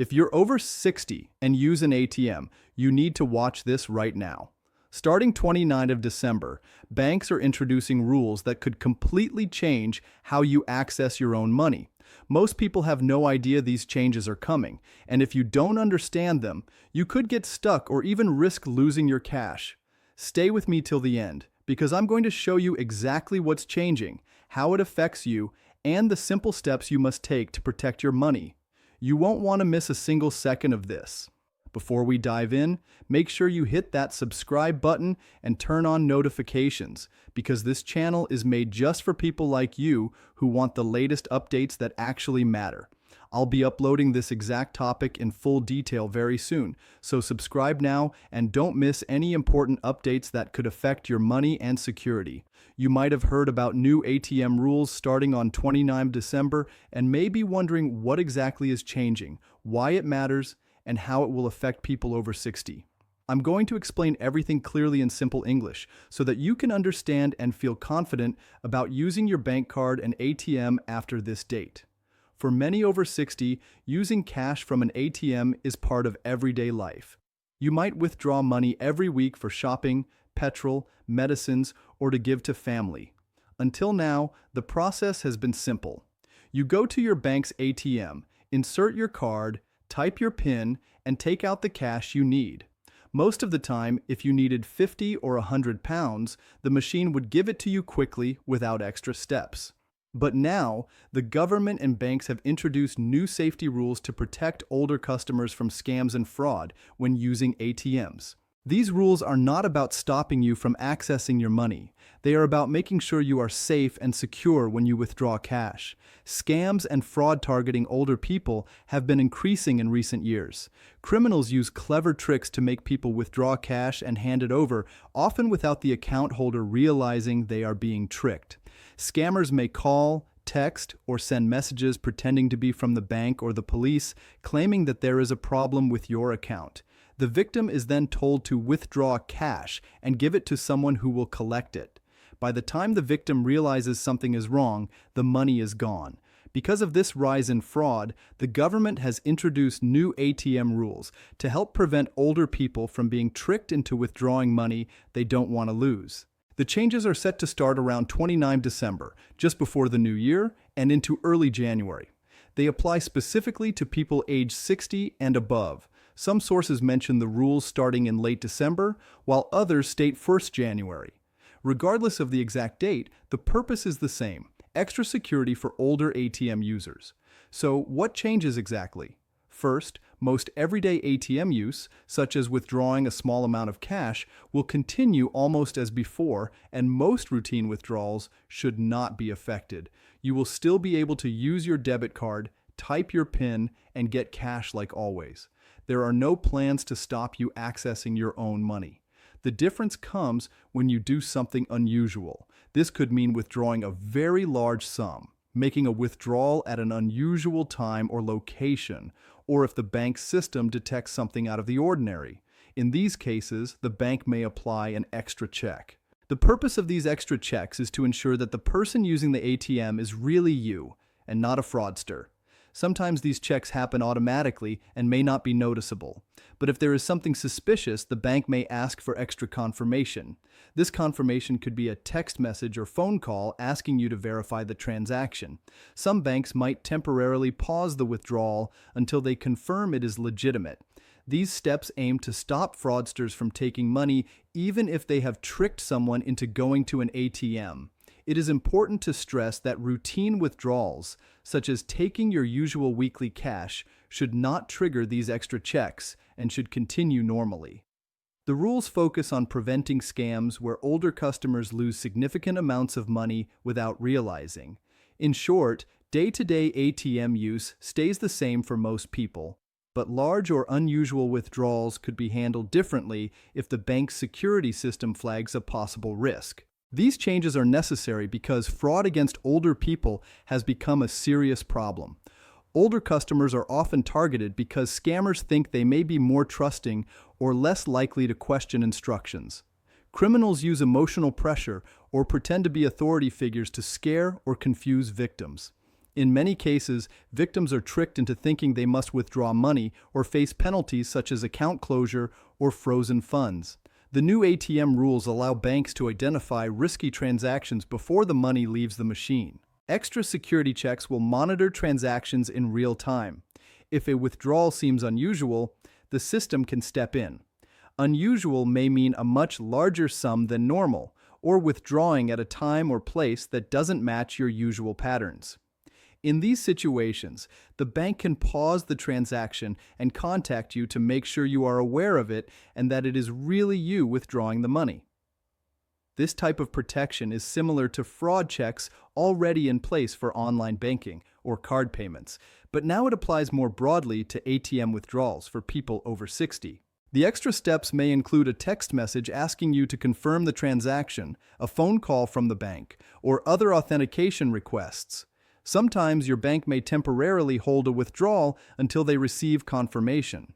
If you're over 60 and use an ATM, you need to watch this right now. Starting 29th of December, banks are introducing rules that could completely change how you access your own money. Most people have no idea these changes are coming, and if you don't understand them, you could get stuck or even risk losing your cash. Stay with me till the end, because I'm going to show you exactly what's changing, how it affects you, and the simple steps you must take to protect your money. You won't want to miss a single second of this. Before we dive in, make sure you hit that subscribe button and turn on notifications, because this channel is made just for people like you who want the latest updates that actually matter. I'll be uploading this exact topic in full detail very soon, so subscribe now and don't miss any important updates that could affect your money and security. You might have heard about new ATM rules starting on 29 December and may be wondering what exactly is changing, why it matters, and how it will affect people over 60. I'm going to explain everything clearly in simple English so that you can understand and feel confident about using your bank card and ATM after this date. For many over 60, using cash from an ATM is part of everyday life. You might withdraw money every week for shopping, petrol, medicines, or to give to family. Until now, the process has been simple. You go to your bank's ATM, insert your card, type your PIN, and take out the cash you need. Most of the time, if you needed 50 or 100 pounds, the machine would give it to you quickly without extra steps. But now, the government and banks have introduced new safety rules to protect older customers from scams and fraud when using ATMs. These rules are not about stopping you from accessing your money. They are about making sure you are safe and secure when you withdraw cash. Scams and fraud targeting older people have been increasing in recent years. Criminals use clever tricks to make people withdraw cash and hand it over, often without the account holder realizing they are being tricked. Scammers may call, text, or send messages pretending to be from the bank or the police, claiming that there is a problem with your account. The victim is then told to withdraw cash and give it to someone who will collect it. By the time the victim realizes something is wrong, the money is gone. Because of this rise in fraud, the government has introduced new ATM rules to help prevent older people from being tricked into withdrawing money they don't want to lose. The changes are set to start around 29 December, just before the new year, and into early January. They apply specifically to people aged 60 and above. Some sources mention the rules starting in late December, while others state 1st January. Regardless of the exact date, the purpose is the same: extra security for older ATM users. So what changes exactly? First, most everyday ATM use, such as withdrawing a small amount of cash, will continue almost as before, and most routine withdrawals should not be affected. You will still be able to use your debit card, type your PIN, and get cash like always. There are no plans to stop you accessing your own money. The difference comes when you do something unusual. This could mean withdrawing a very large sum, making a withdrawal at an unusual time or location, or if the bank system detects something out of the ordinary. In these cases, the bank may apply an extra check. The purpose of these extra checks is to ensure that the person using the ATM is really you, and not a fraudster. Sometimes these checks happen automatically and may not be noticeable. But if there is something suspicious, the bank may ask for extra confirmation. This confirmation could be a text message or phone call asking you to verify the transaction. Some banks might temporarily pause the withdrawal until they confirm it is legitimate. These steps aim to stop fraudsters from taking money even if they have tricked someone into going to an ATM. It is important to stress that routine withdrawals, such as taking your usual weekly cash, should not trigger these extra checks and should continue normally. The rules focus on preventing scams where older customers lose significant amounts of money without realizing. In short, day-to-day ATM use stays the same for most people, but large or unusual withdrawals could be handled differently if the bank's security system flags a possible risk. These changes are necessary because fraud against older people has become a serious problem. Older customers are often targeted because scammers think they may be more trusting or less likely to question instructions. Criminals use emotional pressure or pretend to be authority figures to scare or confuse victims. In many cases, victims are tricked into thinking they must withdraw money or face penalties such as account closure or frozen funds. The new ATM rules allow banks to identify risky transactions before the money leaves the machine. Extra security checks will monitor transactions in real time. If a withdrawal seems unusual, the system can step in. Unusual may mean a much larger sum than normal, or withdrawing at a time or place that doesn't match your usual patterns. In these situations, the bank can pause the transaction and contact you to make sure you are aware of it and that it is really you withdrawing the money. This type of protection is similar to fraud checks already in place for online banking or card payments, but now it applies more broadly to ATM withdrawals for people over 60. The extra steps may include a text message asking you to confirm the transaction, a phone call from the bank, or other authentication requests. Sometimes your bank may temporarily hold a withdrawal until they receive confirmation.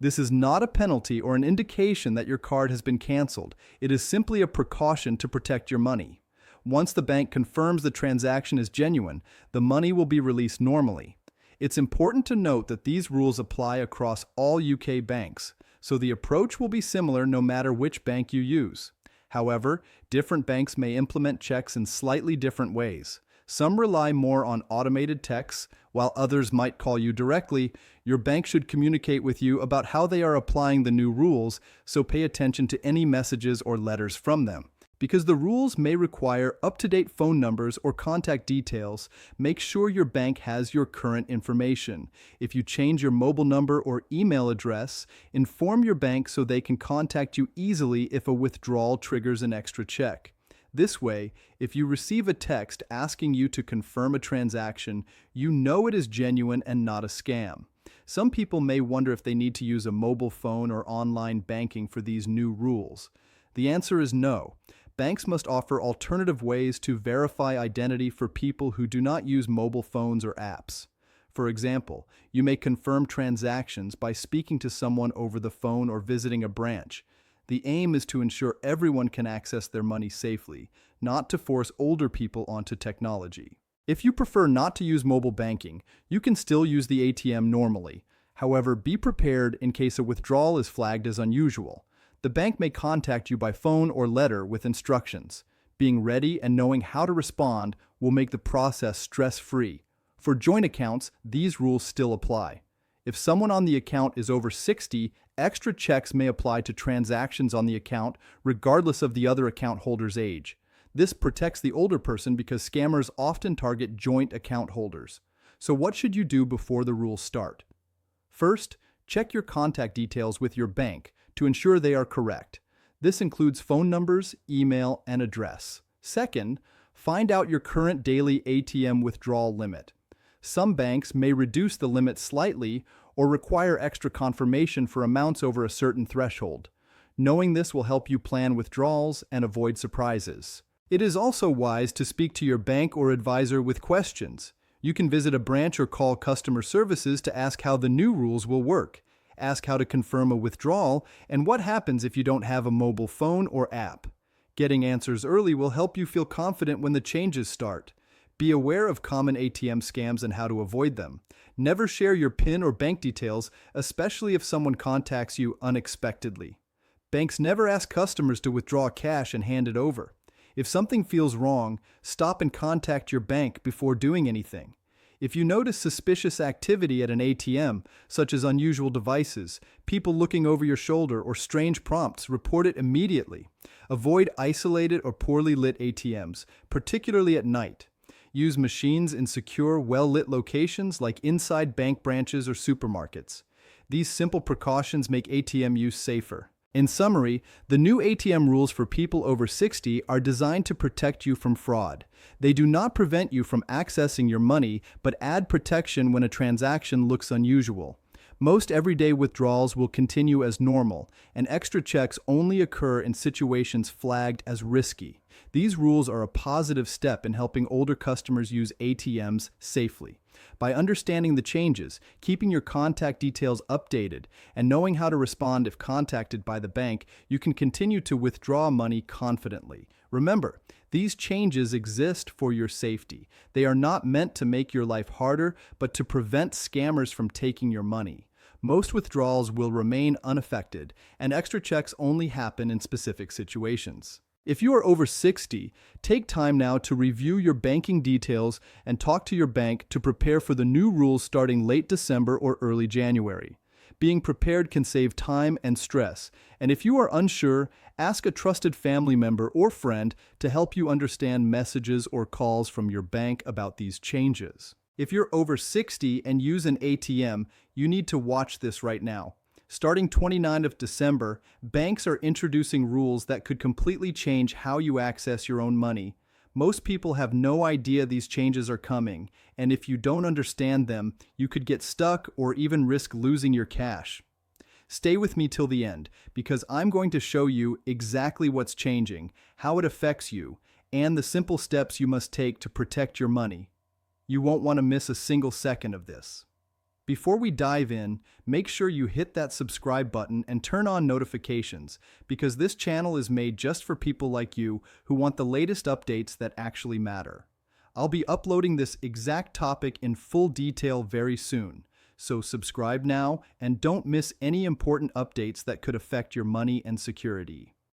This is not a penalty or an indication that your card has been canceled. It is simply a precaution to protect your money. Once the bank confirms the transaction is genuine, the money will be released normally. It's important to note that these rules apply across all UK banks, so the approach will be similar no matter which bank you use. However, different banks may implement checks in slightly different ways. Some rely more on automated texts, while others might call you directly. Your bank should communicate with you about how they are applying the new rules, so pay attention to any messages or letters from them. Because the rules may require up-to-date phone numbers or contact details, make sure your bank has your current information. If you change your mobile number or email address, inform your bank so they can contact you easily if a withdrawal triggers an extra check. This way, if you receive a text asking you to confirm a transaction, you know it is genuine and not a scam. Some people may wonder if they need to use a mobile phone or online banking for these new rules. The answer is no. Banks must offer alternative ways to verify identity for people who do not use mobile phones or apps. For example, you may confirm transactions by speaking to someone over the phone or visiting a branch. The aim is to ensure everyone can access their money safely, not to force older people onto technology. If you prefer not to use mobile banking, you can still use the ATM normally. However, be prepared in case a withdrawal is flagged as unusual. The bank may contact you by phone or letter with instructions. Being ready and knowing how to respond will make the process stress-free. For joint accounts, these rules still apply. If someone on the account is over 60, extra checks may apply to transactions on the account regardless of the other account holder's age. This protects the older person because scammers often target joint account holders. So what should you do before the rules start? First, check your contact details with your bank to ensure they are correct. This includes phone numbers, email, and address. Second, find out your current daily ATM withdrawal limit. Some banks may reduce the limit slightly or require extra confirmation for amounts over a certain threshold. Knowing this will help you plan withdrawals and avoid surprises. It is also wise to speak to your bank or advisor with questions. You can visit a branch or call customer services to ask how the new rules will work. Ask how to confirm a withdrawal and what happens if you don't have a mobile phone or app. Getting answers early will help you feel confident when the changes start. Be aware of common ATM scams and how to avoid them. Never share your PIN or bank details, especially if someone contacts you unexpectedly. Banks never ask customers to withdraw cash and hand it over. If something feels wrong, stop and contact your bank before doing anything. If you notice suspicious activity at an ATM, such as unusual devices, people looking over your shoulder, or strange prompts, report it immediately. Avoid isolated or poorly lit ATMs, particularly at night. Use machines in secure, well-lit locations like inside bank branches or supermarkets. These simple precautions make ATM use safer. In summary, the new ATM rules for people over 60 are designed to protect you from fraud. They do not prevent you from accessing your money, but add protection when a transaction looks unusual. Most everyday withdrawals will continue as normal, and extra checks only occur in situations flagged as risky. These rules are a positive step in helping older customers use ATMs safely. By understanding the changes, keeping your contact details updated, and knowing how to respond if contacted by the bank, you can continue to withdraw money confidently. Remember, These changes exist for your safety. They are not meant to make your life harder, but to prevent scammers from taking your money. Most withdrawals will remain unaffected, and extra checks only happen in specific situations. If you are over 60, take time now to review your banking details and talk to your bank to prepare for the new rules starting late December or early January. Being prepared can save time and stress, and if you are unsure, ask a trusted family member or friend to help you understand messages or calls from your bank about these changes. If you're over 60 and use an ATM, you need to watch this right now. Starting 29th of December, banks are introducing rules that could completely change how you access your own money. Most people have no idea these changes are coming, and if you don't understand them, you could get stuck or even risk losing your cash. Stay with me till the end, because I'm going to show you exactly what's changing, how it affects you, and the simple steps you must take to protect your money. You won't want to miss a single second of this. Before we dive in, make sure you hit that subscribe button and turn on notifications, because this channel is made just for people like you who want the latest updates that actually matter. I'll be uploading this exact topic in full detail very soon, so subscribe now and don't miss any important updates that could affect your money and security.